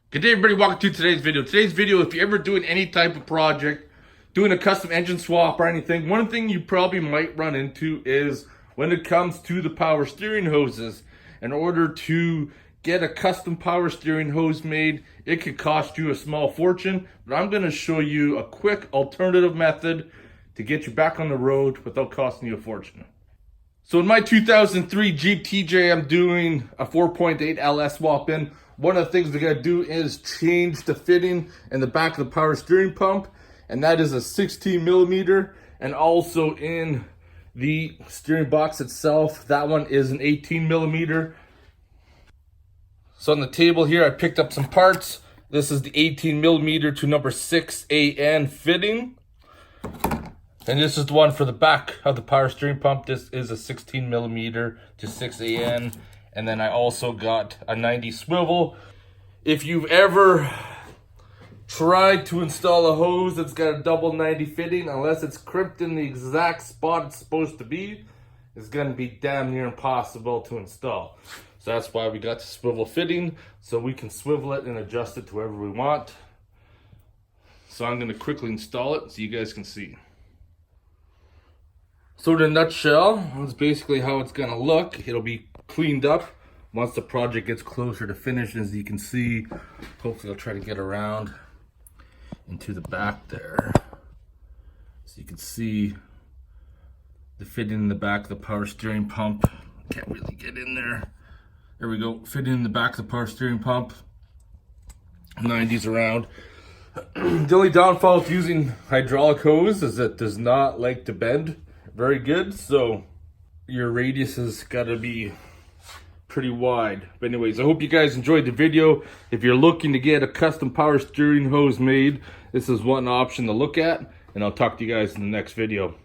Good day, everybody. Welcome to today's video. Today's video, if you're ever doing any type of project, doing a custom engine swap or anything, one thing you probably might run into is when it comes to the power steering hoses. In order to get a custom power steering hose made, it could cost you a small fortune, but I'm going to show you a quick alternative method to get you back on the road without costing you a fortune. So in my 2003 Jeep TJ, I'm doing a 4.8 LS swap in. One of the things we're gonna do is change the fitting in the back of the power steering pump, and that is a 16 millimeter, and also in the steering box itself, that one is an 18 millimeter. So on the table here, I picked up some parts. This is the 18 millimeter to number 6AN fitting. And this is the one for the back of the power steering pump. This is a 16 millimeter to 6AN. And then I also got a 90 swivel. If you've ever tried to install a hose that's got a double 90 fitting, unless it's crimped in the exact spot it's supposed to be, it's gonna be damn near impossible to install. So that's why we got the swivel fitting, so we can swivel it and adjust it to wherever we want. So I'm gonna quickly install it so you guys can see. So in a nutshell, that's basically how it's gonna look. It'll be cleaned up once the project gets closer to finish. As you can see, hopefully I'll try to get around into the back there. So you can see the fitting in the back of the power steering pump. Can't really get in there. There we go, fitting in the back of the power steering pump. 90s around. The only downfall of using hydraulic hose is that it does not like to bend very good, so your radius has got to be pretty wide. But anyways, I hope you guys enjoyed the video. If you're looking to get a custom power steering hose made, this is one option to look at, and I'll talk to you guys in the next video.